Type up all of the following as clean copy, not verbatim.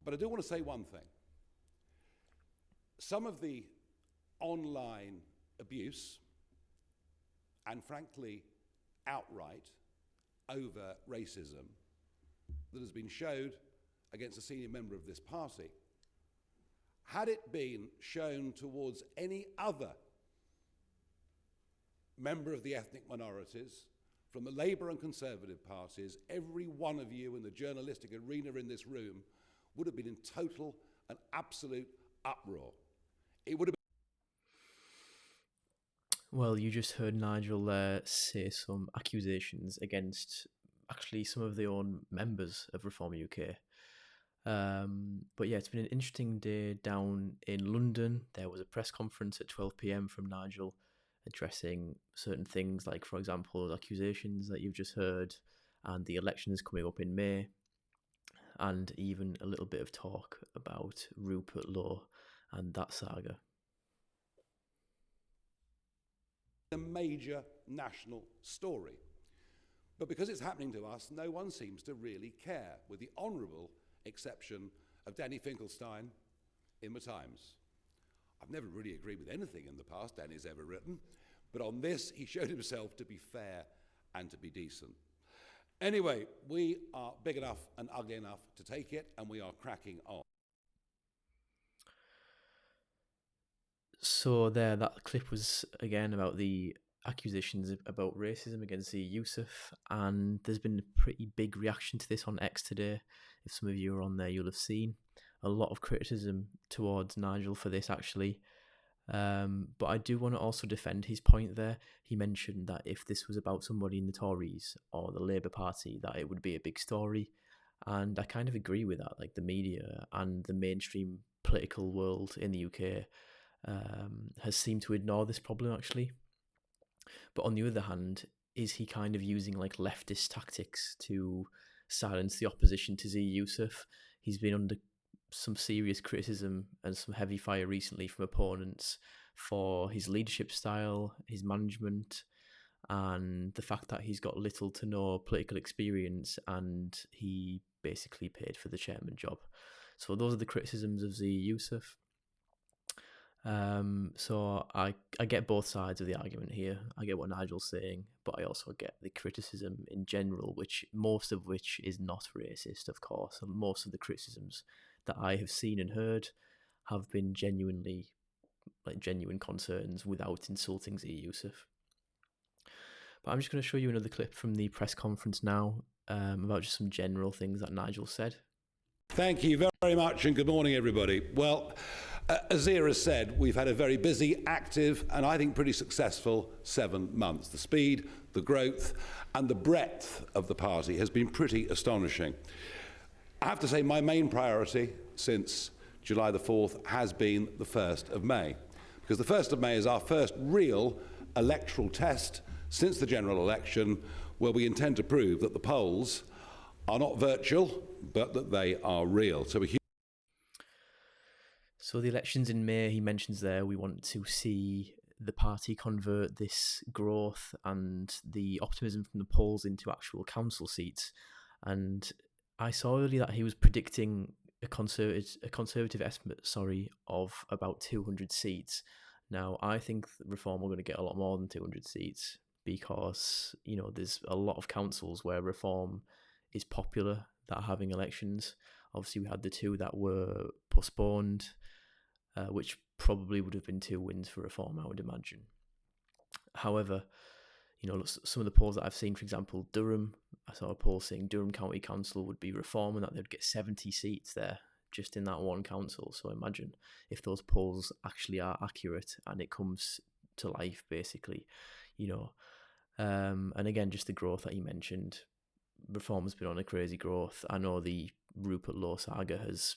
But I do want to say one thing. Some of the online abuse and frankly outright over racism that has been showed against a senior member of this party, had it been shown towards any other member of the ethnic minorities from the Labour and Conservative parties, every one of you in the journalistic arena in this room would have been in total and absolute uproar. It would have been. Well, you just heard Nigel say some accusations against actually some of the own members of Reform UK. But yeah, it's been an interesting day down in London. There was a press conference at 12 p.m. from Nigel addressing certain things like, for example, those accusations that you've just heard and the elections coming up in May, and even a little bit of talk about Rupert Lowe and that saga. A major national story. But because it's happening to us, no one seems to really care, with the honourable exception of Danny Finkelstein in the Times. I've never really agreed with anything in the past Danny's ever written, but on this he showed himself to be fair and to be decent. Anyway, we are big enough and ugly enough to take it, and we are cracking on. So there, that clip was again about the accusations about racism against Zia Yusuf, and there's been a pretty big reaction to this on X today. If some of you are on there, you'll have seen a lot of criticism towards Nigel for this, actually. But I do want to also defend his point there. He mentioned that if this was about somebody in the Tories or the Labour Party, that it would be a big story. And I kind of agree with that. Like, the media and the mainstream political world in the UK has seemed to ignore this problem, actually. But on the other hand, is he kind of using like leftist tactics to silence the opposition to Zia Yusuf? He's been under some serious criticism and some heavy fire recently from opponents for his leadership style, his management, and the fact that he's got little to no political experience, and he basically paid for the chairman job. So those are the criticisms of Zia Yusuf. So I get both sides of the argument here. I get what Nigel's saying, but I also get the criticism in general, which most of which is not racist, of course. And most of the criticisms that I have seen and heard have been genuine concerns without insulting Zia Yusuf. But I'm just going to show you another clip from the press conference now about just some general things that Nigel said. Thank you very much, and good morning, everybody. Well, as Zia has said, we've had a very busy, active, and I think pretty successful 7 months. The speed, the growth, and the breadth of the party has been pretty astonishing. I have to say my main priority since July the 4th has been the 1st of May, because the 1st of May is our first real electoral test since the general election, where we intend to prove that the polls are not virtual, but that they are real. So the elections in May, he mentions there, we want to see the party convert this growth and the optimism from the polls into actual council seats. And I saw earlier that he was predicting a conservative estimate, of about 200 seats. Now, I think Reform are going to get a lot more than 200 seats because, you know, there's a lot of councils where Reform is popular that are having elections. Obviously, we had the 2 that were postponed, which probably would have been 2 wins for Reform, I would imagine. However, you know, some of the polls that I've seen, for example, Durham, I saw a poll saying Durham County Council would be Reform and that they'd get 70 seats there just in that one council. So imagine if those polls actually are accurate and it comes to life, basically, you know. And again, just the growth that you mentioned, Reform has been on a crazy growth. I know the Rupert Lowe saga has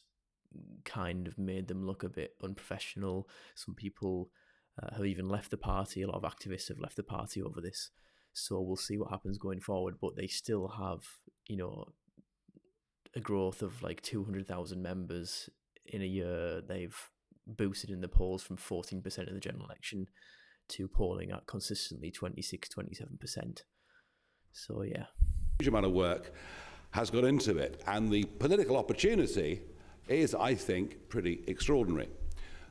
kind of made them look a bit unprofessional. Some people have even left the party. A lot of activists have left the party over this. So we'll see what happens going forward. But they still have, you know, a growth of like 200,000 members in a year. They've boosted in the polls from 14% in the general election to polling at consistently 26-27%. So yeah, huge amount of work has got into it, and the political opportunity is, I think, pretty extraordinary.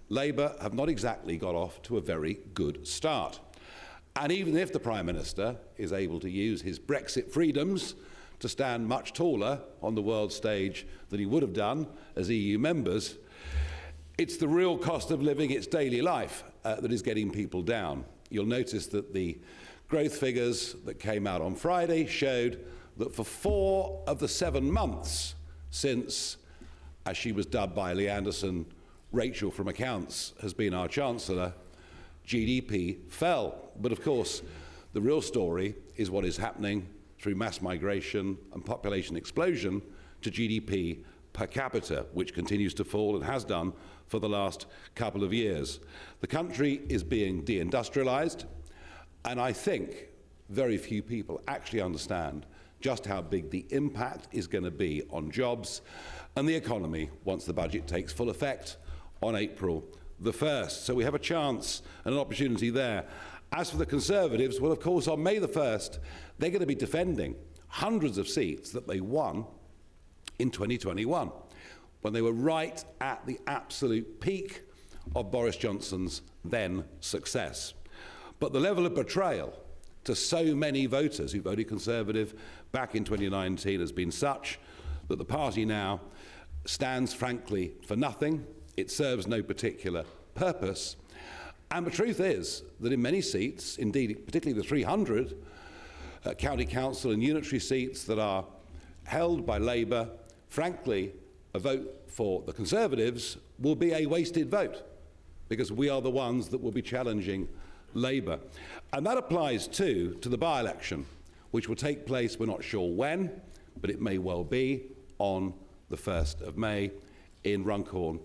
Labour have not exactly got off to a very good start. And even if the Prime Minister is able to use his Brexit freedoms to stand much taller on the world stage than he would have done as EU members, it's the real cost of living, its daily life, that is getting people down. You'll notice that the growth figures that came out on Friday showed that for 4 of the 7 months since, as she was dubbed by Lee Anderson, Rachel from Accounts has been our Chancellor, GDP fell. But of course, the real story is what is happening through mass migration and population explosion to GDP per capita, which continues to fall and has done for the last couple of years. The country is being deindustrialized, and I think very few people actually understand just how big the impact is going to be on jobs and the economy once the budget takes full effect on April the 1st. So we have a chance and an opportunity there. As for the Conservatives, well, of course, on May the 1st, they're going to be defending hundreds of seats that they won in 2021, when they were right at the absolute peak of Boris Johnson's then success. But the level of betrayal to so many voters who voted Conservative back in 2019 has been such that the party now stands, frankly, for nothing. It serves no particular purpose. And the truth is that in many seats, indeed, particularly the 300 county council and unitary seats that are held by Labour, frankly, a vote for the Conservatives will be a wasted vote, because we are the ones that will be challenging Labour. And that applies too to the by-election, which will take place, we're not sure when, but it may well be on the 1st of May in Runcorn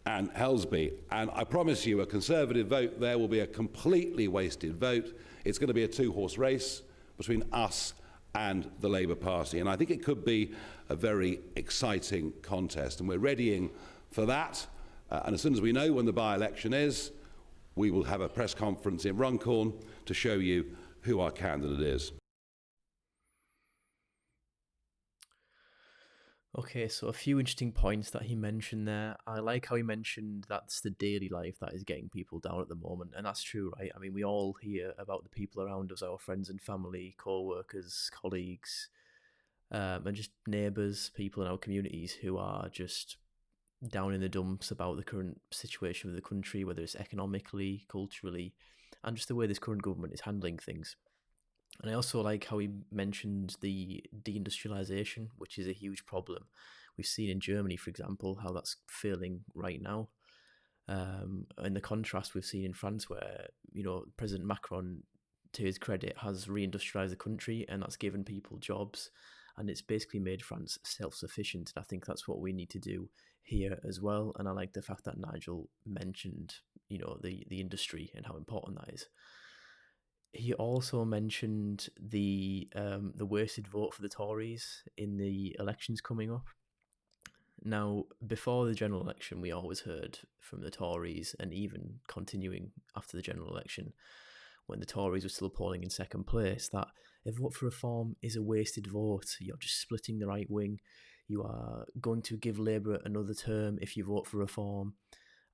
and Helsby. And I promise you, a Conservative vote there will be a completely wasted vote. It's going to be a 2-horse race between us and the Labour Party. And I think it could be a very exciting contest. And we're readying for that. And as soon as we know when the by-election is, we will have a press conference in Runcorn to show you who our candidate is. Okay, so a few interesting points that he mentioned there. I like how he mentioned that's the daily life that is getting people down at the moment, and that's true, right? I mean, we all hear about the people around us, our friends and family, co-workers, colleagues, and just neighbours, people in our communities who are just down in the dumps about the current situation of the country, whether it's economically, culturally, and just the way this current government is handling things. And I also like how he mentioned the deindustrialization, which is a huge problem. We've seen in Germany, for example, how that's failing right now. And the contrast we've seen in France, where, you know, President Macron, to his credit, has reindustrialized the country, and that's given people jobs, and it's basically made France self-sufficient. And I think that's what we need to do here as well. And I like the fact that Nigel mentioned, you know, the industry and how important that is. He also mentioned the wasted vote for the Tories in the elections coming up. Now, before the general election, we always heard from the Tories, and even continuing after the general election, when the Tories were still polling in second place, that a vote for reform is a wasted vote. You're just splitting the right wing. You are going to give Labour another term if you vote for reform.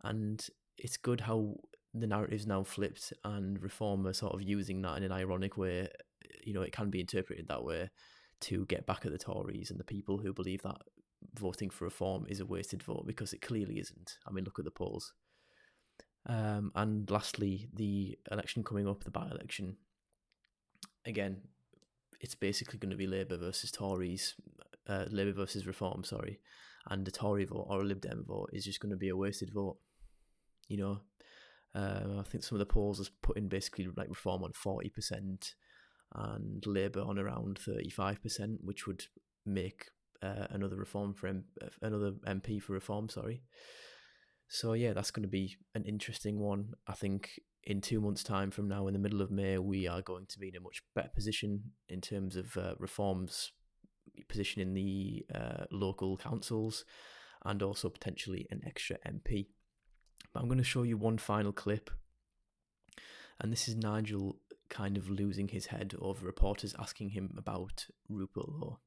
And it's good how the narrative's now flipped, and Reform are sort of using that in an ironic way. You know, it can be interpreted that way to get back at the Tories and the people who believe that voting for Reform is a wasted vote, because it clearly isn't. I mean, look at the polls. And lastly, the election coming up, the by-election. Again, it's basically going to be Labour versus Tories, Labour versus Reform, sorry. And a Tory vote or a Lib Dem vote is just going to be a wasted vote. You know, I think some of the polls has put in basically like Reform on 40% and Labour on around 35%, which would make another MP for Reform, sorry. So yeah, that's going to be an interesting one. I think in 2 months' time from now, in the middle of May, we are going to be in a much better position in terms of Reform's position in the local councils, and also potentially an extra MP. But I'm going to show you one final clip, and this is Nigel kind of losing his head over reporters asking him about Rupert Lowe.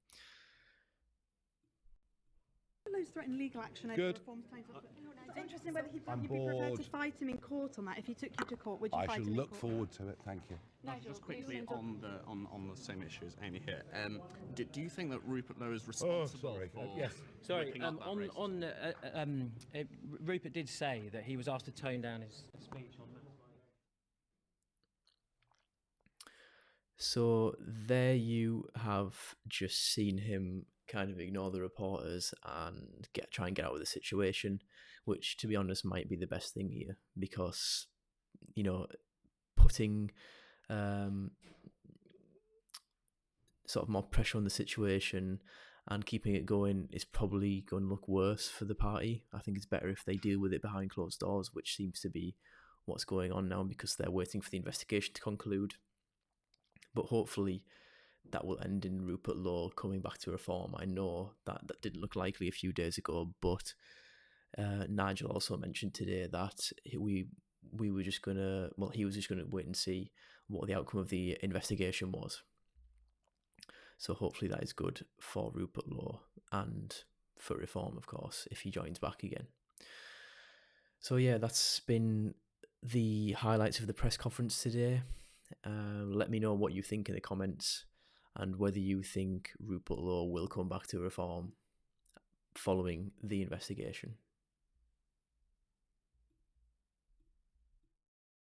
Lowe's threatened legal action over Good. reforms claims. It's interesting whether you'd be prepared to fight him in court on that. If he took you to court, would you I fight shall him in look court? forward to it. Thank you. Nigel, just quickly on the same issue as Amy here. Do you think that Rupert Lowe is responsible for? Yes. Sorry, whipping up that racism? Rupert did say that he was asked to tone down his speech on that. So there you have just seen him kind of ignore the reporters and try and get out of the situation, which, to be honest, might be the best thing here, because, you know, putting sort of more pressure on the situation and keeping it going is probably going to look worse for the party. I think it's better if they deal with it behind closed doors, which seems to be what's going on now, because they're waiting for the investigation to conclude. But hopefully that will end in Rupert Lowe coming back to reform. I know that didn't look likely a few days ago, but Nigel also mentioned today that we were just going to, well, he was just going to wait and see what the outcome of the investigation was. So hopefully that is good for Rupert Lowe and for reform, of course, if he joins back again. So yeah, that's been the highlights of the press conference today. Let me know what you think in the comments and whether you think Rupert Lowe will come back to reform following the investigation.